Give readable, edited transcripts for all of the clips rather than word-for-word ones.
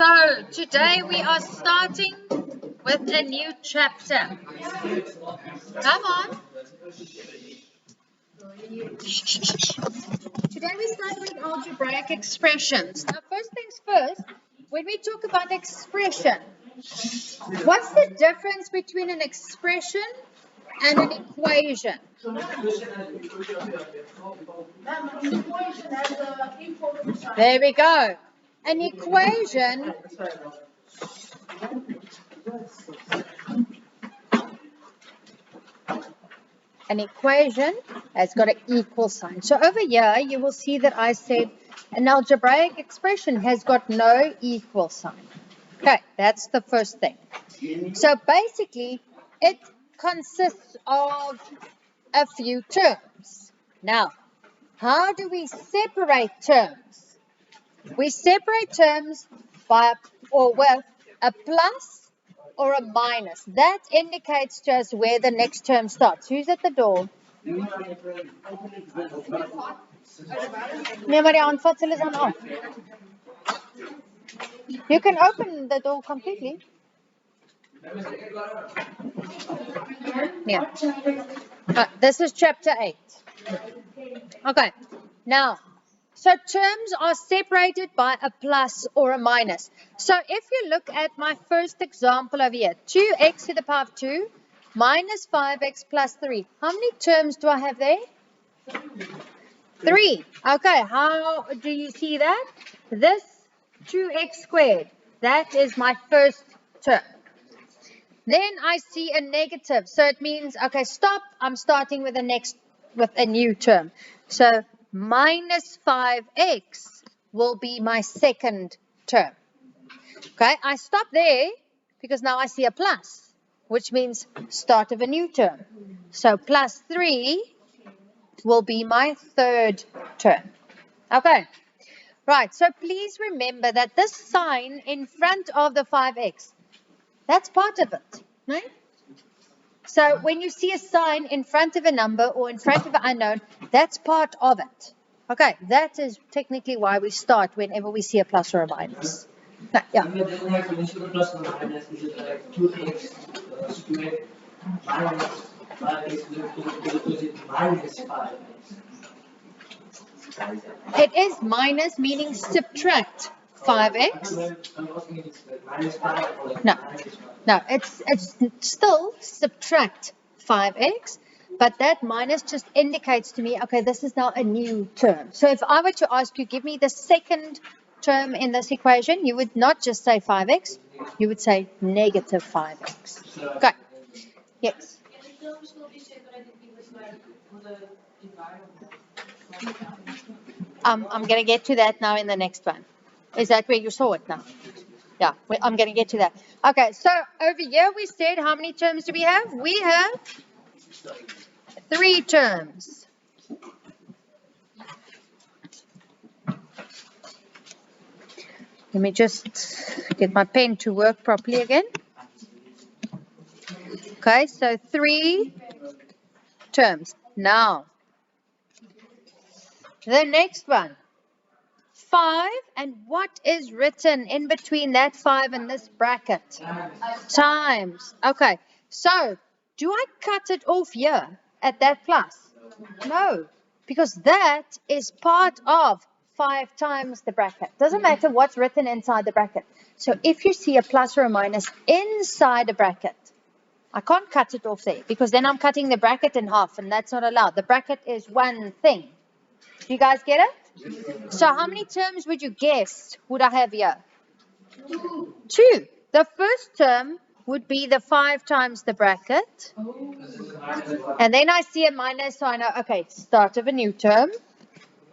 So today we are starting with a new chapter. Come on. Today we start with algebraic expressions. Now first things first, when we talk about expression, what's the difference between an expression and an equation? There we go. An equation has got an equal sign. So over here, you will see that I said an algebraic expression has got no equal sign. Okay, that's the first thing. So basically, it consists of a few terms. Now, how do we separate terms? We separate terms by or with a plus or a minus. That indicates to us where the next term starts. Who's at the door? Nobody aanvat, hulle is aan af. You can open the door completely. Yeah. This is chapter 8. Okay. Now, so terms are separated by a plus or a minus. So if you look at my first example over here, 2x to the power of 2 minus 5x plus 3. How many terms do I have there? 3. Okay, how do you see that? This 2x squared, that is my first term. Then I see a negative, so it means, okay, stop, I'm starting with a new term. So minus 5x will be my second term. Okay, I stop there because now I see a plus, which means start of a new term. So plus 3 will be my third term. Okay, right, so please remember that this sign in front of the 5x, that's part of it, right? So when you see a sign in front of a number or in front of an unknown, that's part of it. Okay, that is technically why we start whenever we see a plus or a minus. Yeah. Plus or minus, is it like 2x squared minus 5x, is it minus 5x? It is minus, meaning subtract 5x. No, it's still subtract 5x, but that minus just indicates to me, okay, this is now a new term. So if I were to ask you, give me the second term in this equation, you would not just say 5x, you would say negative 5x. Okay. Yes. I'm going to get to that now in the next one. Is that where you saw it now? Yeah, I'm going to get to that. Okay, so over here we said how many terms do we have? We have 3 terms. Let me just get my pen to work properly again. Okay, so 3 terms. Now, the next one. 5, and what is written in between that 5 and this bracket? Times. Okay, so do I cut it off here at that plus? No, because that is part of 5 times the bracket. Doesn't matter what's written inside the bracket. So if you see a plus or a minus inside a bracket, I can't cut it off there because then I'm cutting the bracket in half and that's not allowed. The bracket is one thing. Do you guys get it? So how many terms would you guess would I have here? 2. The first term would be the 5 times the bracket. And then I see a minus, so I know, okay, start of a new term.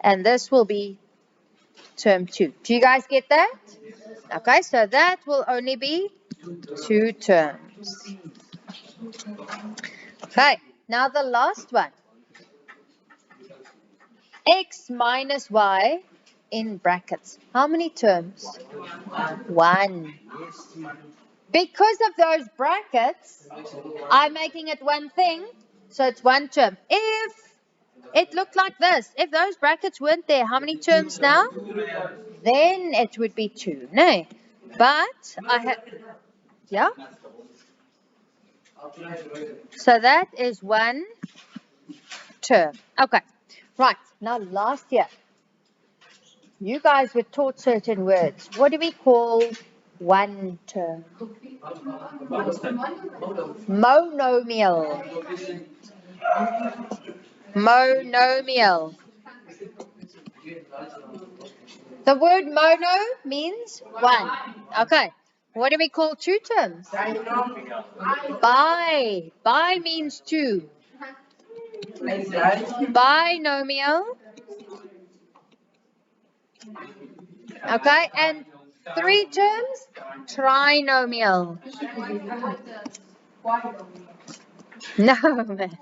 And this will be term 2. Do you guys get that? Okay, so that will only be 2 terms. Okay, now the last one. X minus y in brackets. How many terms? 1. Because of those brackets, I'm making it one thing, so it's 1 term. If it looked like this, if those brackets weren't there, how many terms now? Then it would be 2. No. But I have, yeah. So that is one term. Okay, right. Now last year, you guys were taught certain words. What do we call one term? Monomial. Monomial. The word mono means one. Okay. What do we call two terms? Bi. Bi means two. Binomial. Okay. And three terms? Trinomial. No, man.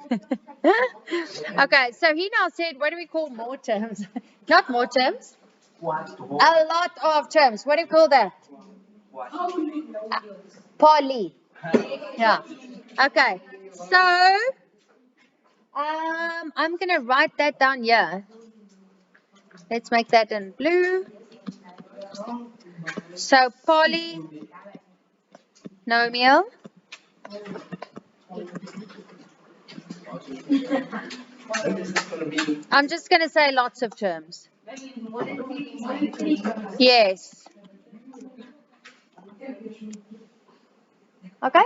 Okay, so he now said, what do we call more terms? Not more terms. A lot of terms. What do you call that? Poly. Yeah. Okay. So I'm gonna write that down here. Let's make that in blue. So polynomial. I'm just gonna say lots of terms. Yes. Okay.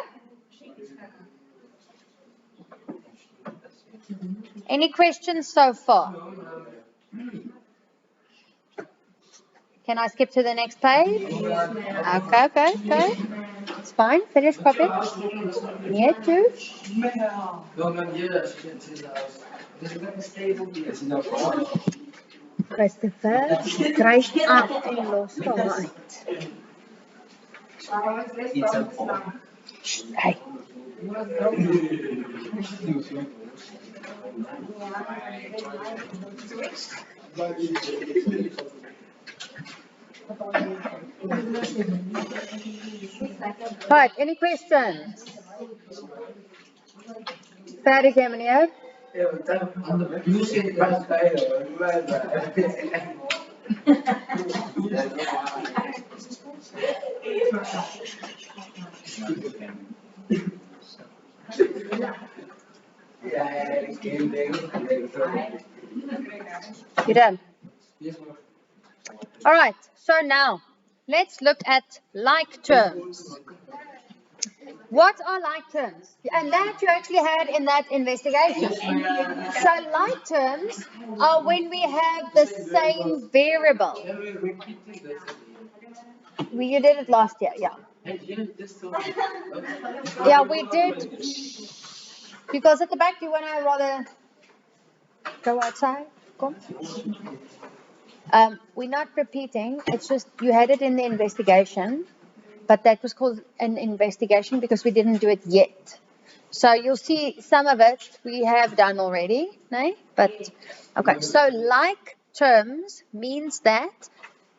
Any questions so far? Can I skip to the next page? Okay. It's fine. Finish copying. Here too. Christopher, kruis af en los hom uit. Hey. Right, any questions? Fertig, meneer? You done? All right, so now let's look at like terms. What are like terms? And that you actually had in that investigation. So like terms are when we have the same variable. You did it last year, yeah. Yeah, we did. Because at the back, you want to rather go outside? Come. We're not repeating. It's just you had it in the investigation, but that was called an investigation because we didn't do it yet. So you'll see some of it we have done already, no? But okay. So like terms means that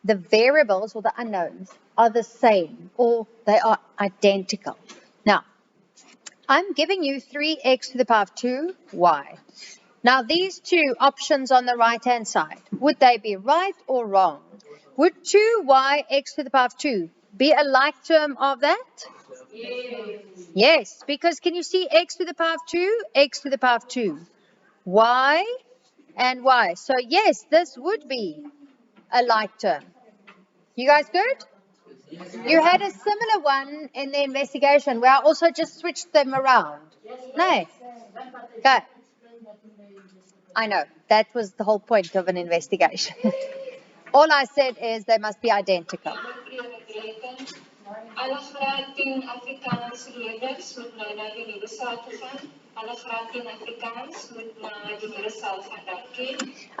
the variables or the unknowns are the same or they are identical. Now, I'm giving you 3x to the power of 2y. Now, these two options on the right-hand side, would they be right or wrong? Would 2yx to the power of 2 be a like term of that? Yes, because can you see x to the power of 2, x to the power of 2, y and y. So, yes, this would be a like term. You guys good? You had a similar one in the investigation where I also just switched them around. No. Okay. I know. That was the whole point of an investigation. All I said is they must be identical.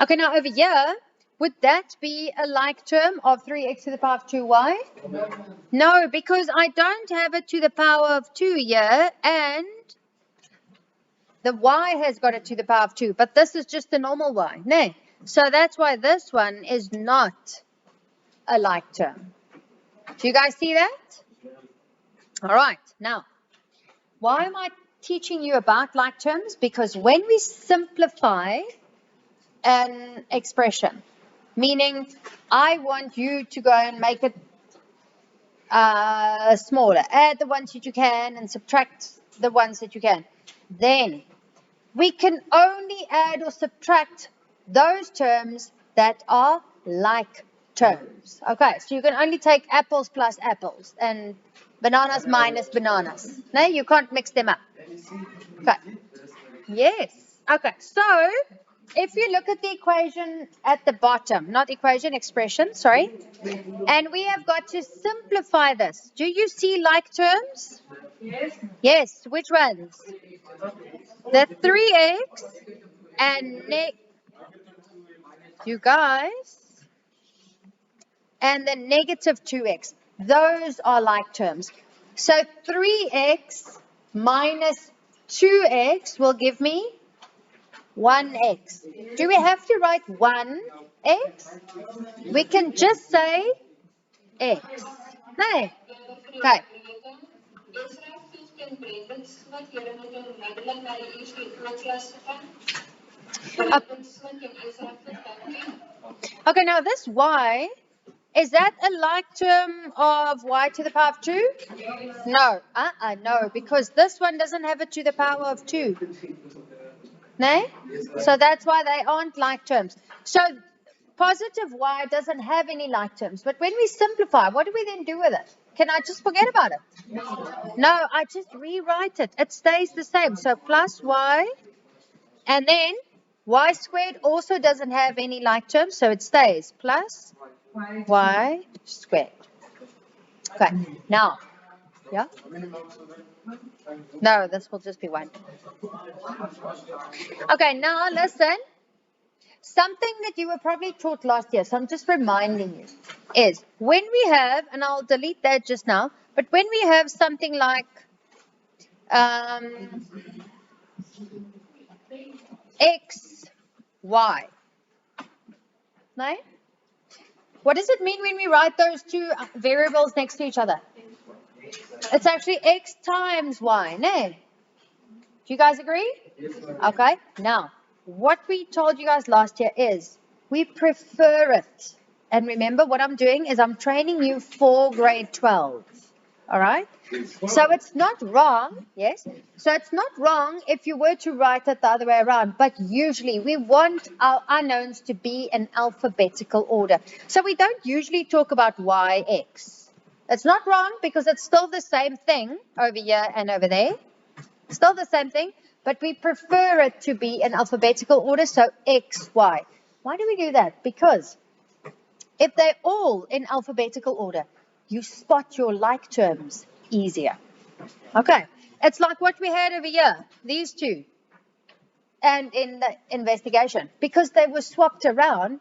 Okay, now over here, would that be a like term of 3x to the power of 2y? No, because I don't have it to the power of 2 here, and the y has got it to the power of 2, but this is just a normal y. No. So that's why this one is not a like term. Do you guys see that? All right. Now, why am I teaching you about like terms? Because when we simplify an expression, meaning I want you to go and make it smaller. Add the ones that you can and subtract the ones that you can. Then we can only add or subtract those terms that are like terms. Okay, so you can only take apples plus apples and bananas minus bananas. No, you can't mix them up. Okay. Yes. Okay, so if you look at the equation at the bottom, not equation, expression, sorry, and we have got to simplify this. Do you see like terms? Yes. Yes, which ones? The 3x and you guys, and the negative 2x. Those are like terms. So 3x minus 2x will give me 1x. Do we have to write 1x? We can just say x. No. Okay. Okay, now this y, is that a like term of y to the power of 2? No, no, because this one doesn't have it to the power of 2. No? So that's why they aren't like terms. So positive y doesn't have any like terms. But when we simplify, what do we then do with it? Can I just forget about it? No, I just rewrite it. It stays the same. So plus y, and then y squared also doesn't have any like terms, so it stays plus y squared. Okay, now, yeah? No, this will just be 1. Okay, now listen. Something that you were probably taught last year, so I'm just reminding you, is when we have, and I'll delete that just now, but when we have something like x, y, no? What does it mean when we write those two variables next to each other? It's actually x times y, no? Do you guys agree? Okay, now, what we told you guys last year is we prefer it. And remember, what I'm doing is I'm training you for grade 12. All right? So it's not wrong, yes? So it's not wrong if you were to write it the other way around, but usually we want our unknowns to be in alphabetical order. So we don't usually talk about y, x. It's not wrong because it's still the same thing over here and over there. Still the same thing, but we prefer it to be in alphabetical order, so x, y. Why do we do that? Because if they're all in alphabetical order, you spot your like terms easier. Okay, it's like what we had over here, these two, and in the investigation. Because they were swapped around,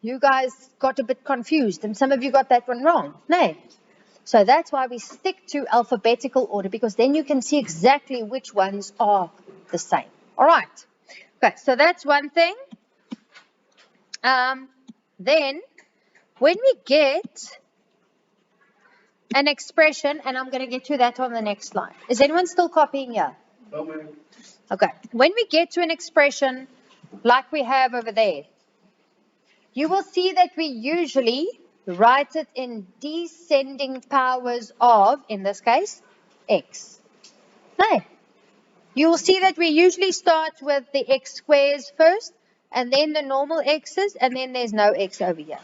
you guys got a bit confused, and some of you got that one wrong. No. So that's why we stick to alphabetical order, because then you can see exactly which ones are the same. All right. Okay, so that's one thing. Then, when we get an expression, and I'm going to get to that on the next slide. Is anyone still copying here? Okay. When we get to an expression like we have over there, you will see that we usually write it in descending powers of, in this case, x. No. You will see that we usually start with the x squares first, and then the normal x's, and then there's no x over here.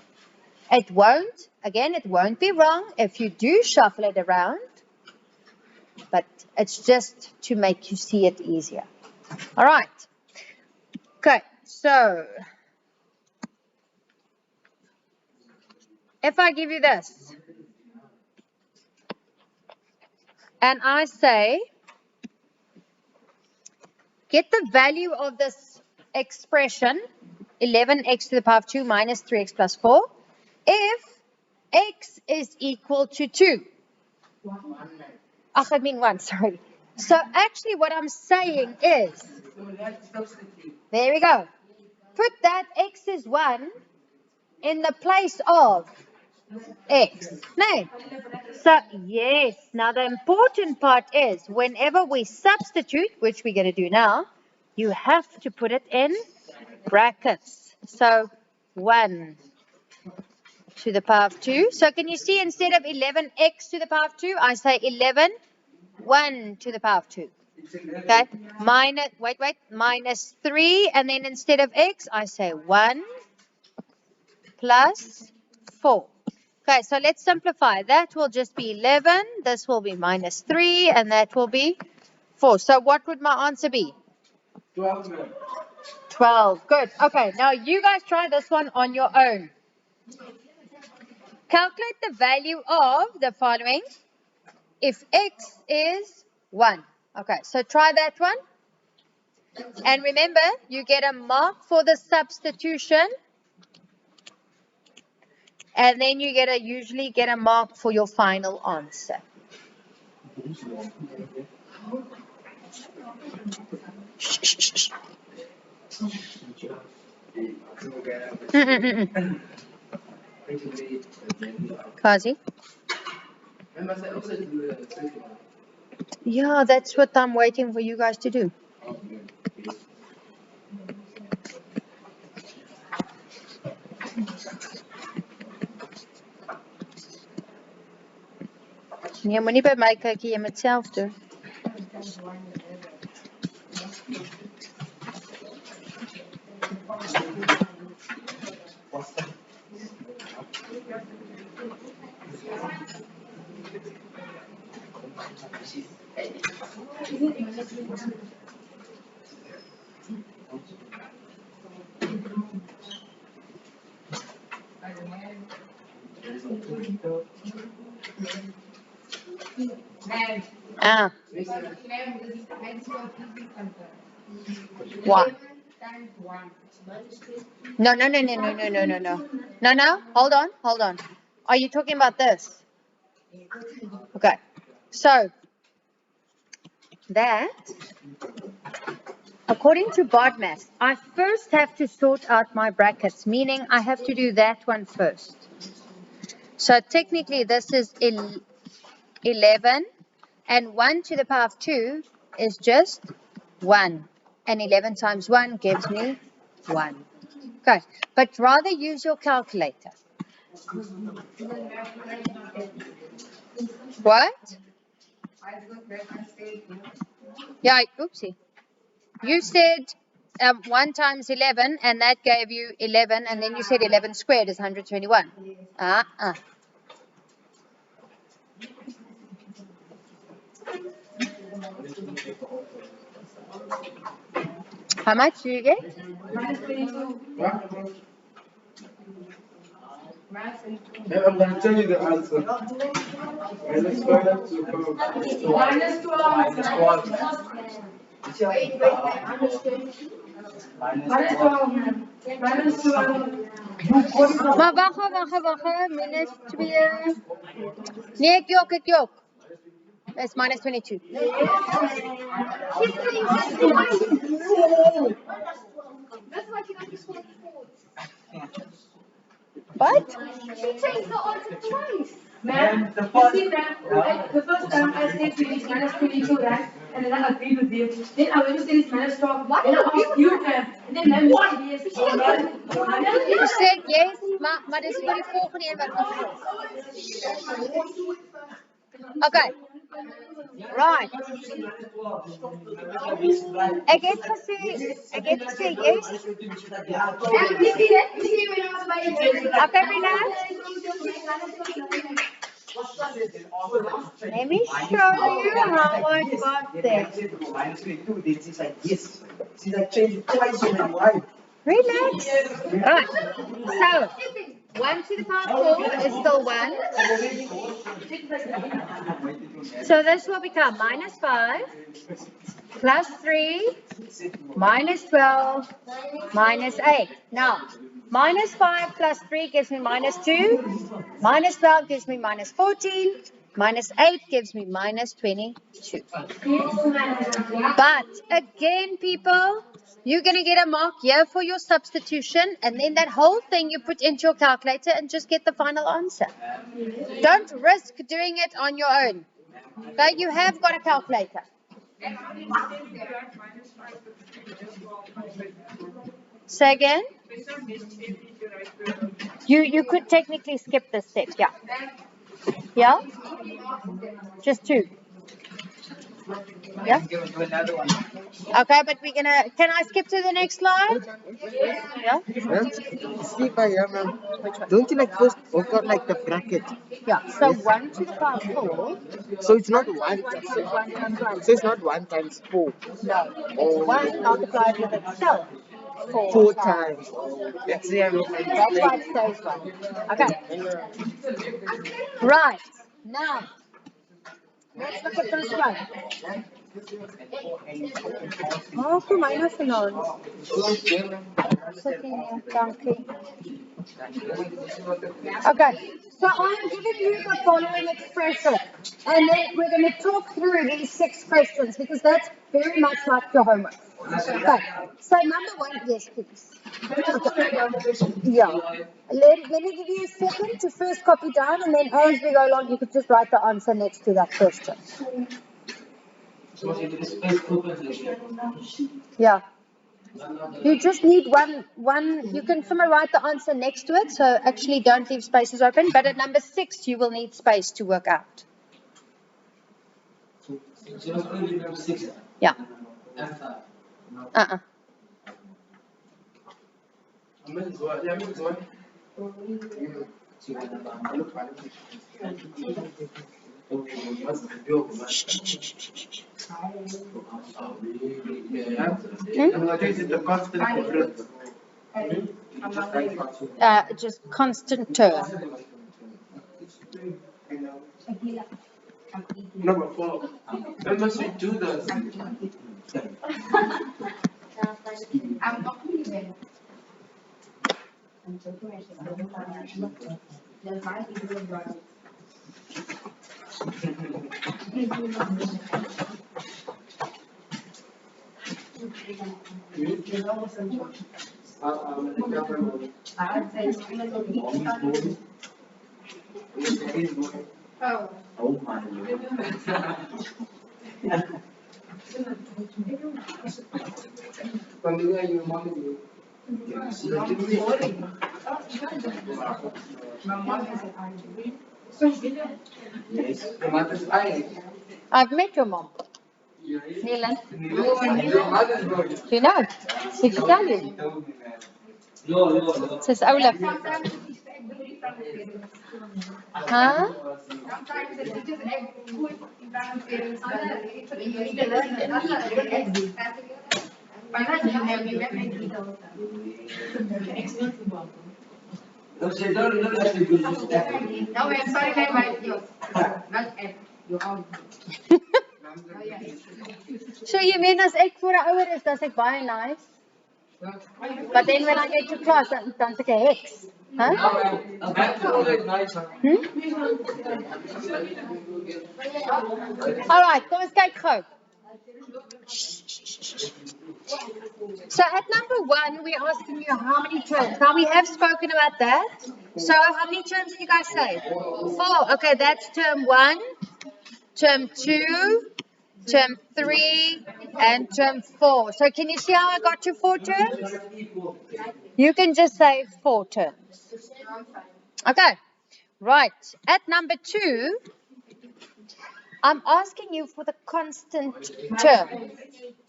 It won't be wrong if you do shuffle it around, but it's just to make you see it easier. All right. Okay, so if I give you this, and I say, get the value of this expression, 11x to the power of 2 minus 3x plus 4, if x is equal to 2. I mean 1, sorry. So actually what I'm saying is, there we go. Put that x is 1 in the place of x. No. So, yes. Now, the important part is whenever we substitute, which we're going to do now, you have to put it in brackets. So, 1 to the power of 2. So can you see instead of 11x to the power of 2, I say 11, 1 to the power of 2. Okay, minus 3, and then instead of x, I say 1 plus 4. Okay, so let's simplify. That will just be 11, this will be minus 3, and that will be 4. So what would my answer be? 12. 12. Good. Okay, now you guys try this one on your own. Calculate the value of the following if x is 1. Okay, so try that one. And remember, you get a mark for the substitution. And then you usually get a mark for your final answer. Kazi? Yeah, that's what I'm waiting for you guys to do. Nee, moenie by my kyk, jy moet self doen. Ah. What? No. No. Hold on. Are you talking about this? Okay. So, that, according to BODMAS, I first have to sort out my brackets, meaning I have to do that one first. So, technically, this is 11, and 1 to the power of 2 is just 1. And 11 times 1 gives me 1. Okay, but rather use your calculator. What? Yeah, oopsie. You said 1 times 11, and that gave you 11, and then you said 11 squared is 121. How much do you get? I'm going to tell you the answer. Minus 12 to minus 12. Minus 12. Maar wag, minus 2. Nee, ek jok. That's minus 22. What? She changed the answer twice. Ma'am, the first time I said to it's minus 22, right? And then I agreed with you. Then I went to say it's minus 12. What? And I asked you, ma'am. And then ma'am said yes. You said yes, maar dis vir die volgende een wat ons. Okay. Right. Ek het gesê yes. Okay, relax. Let me show you how I got there. Minus 22, then she's like, yes. She's like, changed it twice in my life. Relax. Right. So, 1 to the power 4 is still 1. So this will become minus 5 plus 3 minus 12 minus 8. Now, minus 5 plus 3 gives me minus 2. Minus 12 gives me minus 14. Minus 8 gives me minus 22. But again, people, you're going to get a mark here for your substitution, and then that whole thing you put into your calculator and just get the final answer. Don't risk doing it on your own. Okay, you have got a calculator. Say again? You could technically skip this step, yeah. Yeah? Just two. Yeah? Okay, but we're gonna, can I skip to the next slide? Yeah? See, ma'am. Which one? Don't you like first work out like the bracket? Yeah, so 1 to the power 4. So it's not 1 1 times times 1 times 1. So it's not 1 times 4. No, it's 1 multiplied with itself. 4 4 times. times. That's the That's why it stays 1. Okay. Right. Now, let's look at this one. Oh, kom my nou vanaand. Sit hier, dankie. Okay, so I'm giving you the following expression, and then we're going to talk through these 6 questions because that's very much like your homework. Okay, so number 1, yes, please. Okay. Yeah. Let me give you a second to first copy down, and then as we go along, you could just write the answer next to that question. Yeah. You just need one, you can write the answer next to it, so actually don't leave spaces open, but at number 6, you will need space to work out. Yeah. Just constant term. Number 4. When must we do this? Oh my I've met your mom. Neelan. Do you know? Did she tell you? Says Olaf. Huh? No, actually good. No, I'm sorry, I might yours. Not at your own. So you mean as ek voor 'n ouer is, dan ek baie nice. But then when I get to class, dan ek 'n heks. Huh? All right, kom ons kyk gou. So at number 1, we're asking you how many terms. Now we have spoken about that. So how many terms did you guys say? 4. Okay, that's term 1, term 2, term 3, and term 4. So can you see how I got to 4 terms? You can just say 4 terms. Okay, right. At number 2, I'm asking you for the constant term.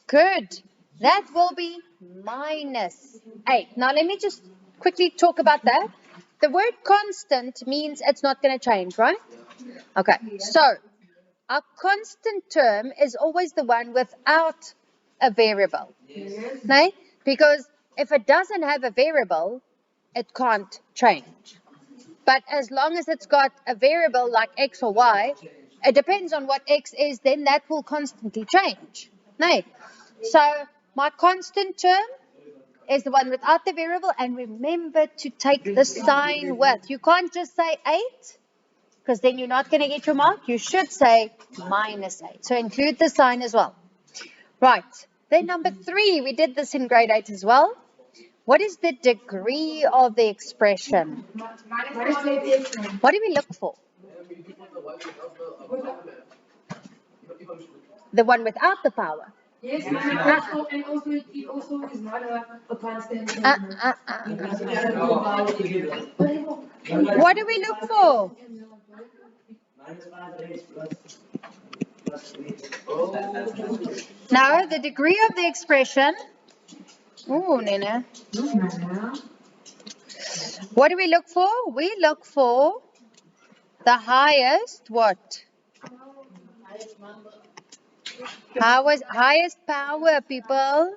Good. That will be minus 8. Now let me just quickly talk about that. The word constant means it's not going to change, right? Okay, so our constant term is always the one without a variable. Right? Because if it doesn't have a variable, it can't change. But as long as it's got a variable like x or y, it depends on what x is, then that will constantly change. Right? So my constant term is the one without the variable, and remember to take the sign with. You can't just say 8, because then you're not going to get your mark. You should say minus 8. So include the sign as well. Right. Then number 3, we did this in grade 8 as well. What is the degree of the expression? What do we look for? The one without the power. Yes, and also it also is not a constant. What do we look for? Minus 5x plus 3. Now, the degree of the expression. Oh, Nina. What do we look for? We look for the highest what? Highest power, people.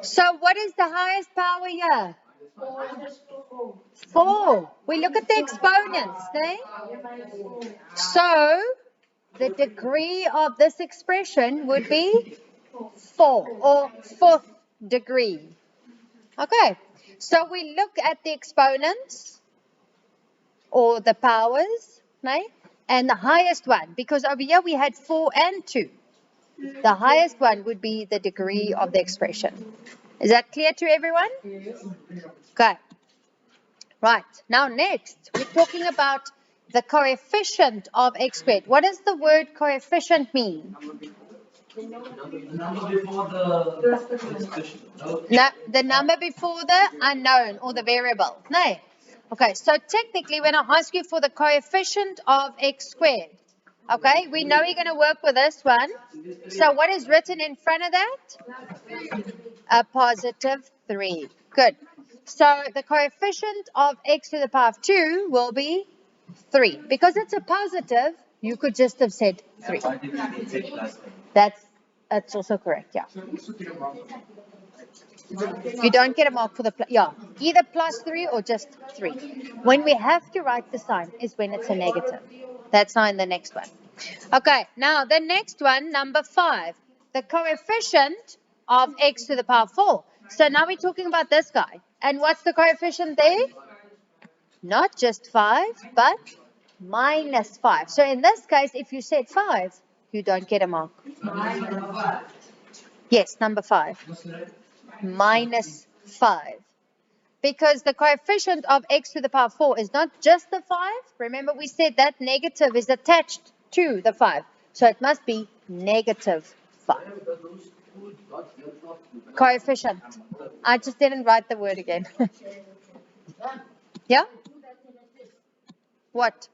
So what is the highest power here? 4. We look at the exponents, eh? So the degree of this expression would be 4 or 4th degree. Okay, so we look at the exponents or the powers, right? And the highest one, because over here we had 4 and 2. The highest one would be the degree of the expression. Is that clear to everyone? Okay. Right. Now next, we're talking about the coefficient of x squared. What does the word coefficient mean? The number before the expression. No, the number before the unknown or the variable. No. Okay, so technically when I ask you for the coefficient of x squared, okay, we know you're going to work with this one. So what is written in front of that? A positive 3. Good. So the coefficient of x to the power of 2 will be 3. Because it's a positive, you could just have said 3. That's also correct, yeah. You don't get a mark for the, either plus 3 or just 3. When we have to write the sign is when it's a negative. That's now in the next one. Okay, now the next one, number 5. The coefficient of x to the power 4. So now we're talking about this guy. And what's the coefficient there? Not just 5, but minus 5. So in this case, if you said 5, you don't get a mark. Yes, number 5. Minus 5. Because the coefficient of x to the power 4 is not just the 5. Remember we said that negative is attached to the 5. So it must be negative 5. Coefficient. I just didn't write the word again. Yeah? What?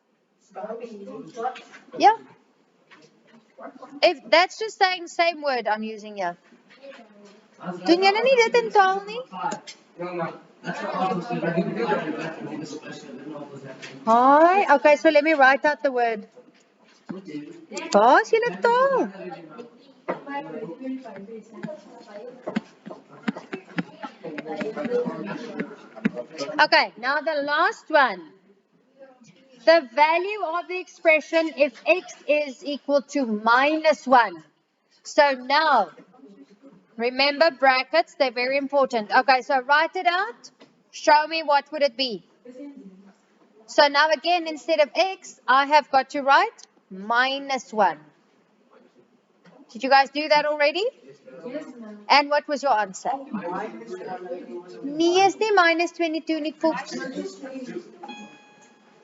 Yeah. If that's just saying same word I'm using here. Doen julle nie dit in taal nie? Hi. Okay, so let me write out the word. Waar is julle taal? Okay, now the last one. The value of the expression if x is equal to minus 1. So now, remember brackets, they're very important. Okay, so write it out. Show me what would it be. So now again, instead of x, I have got to write minus 1. Did you guys do that already? Yes, ma'am. And what was your answer? Nee, is nie minus 22 nie, folks.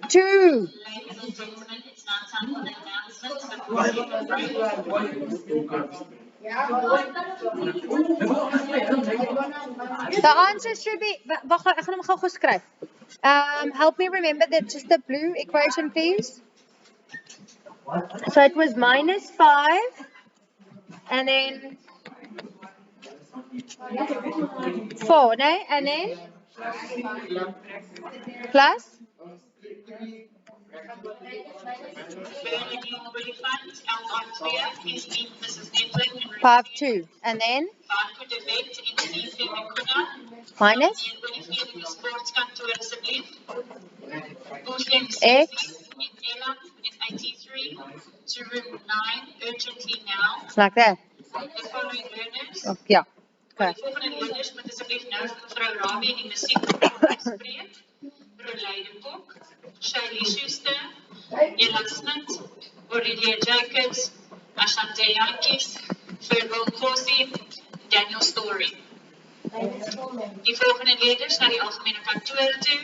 2. Ladies and gentlemen, it's now time for the announcements before we get break. The answer should be, wag, ek gaan hom gou skryf. Help me remember just the blue equation, please. So it was minus 5, and then 4, no? And then plus power of 2, and then minus x to room 9 urgently now. like that. The following learners. Oh, yeah. Okay. Die volgende leerders moet asseblief nou mevrou Rabie en die musiek spreek. Roleide Kok, Shirley Schuster, Ella Smith, Aurelia Jacobs, Ashante Yankis, Fergal Kosi, Daniel Story. Die volgende leerders na die algemene kantoor toe.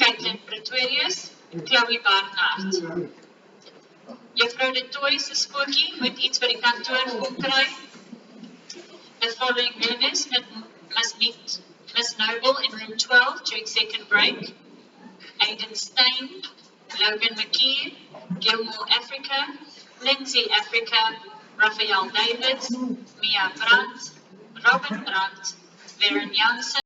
Caitlin Pretorius, Chloe Barnard. Juffrou De Tooy se skootjie moet iets by die kantoor kom kry. The following learners must meet Miss Noble in room 12 during second break. Aidan Stein, Logan McKee, Gilmore Africa, Lindsay Africa, Raphael Davids, Mia Brandt, Robin Brandt, Varen Janssen,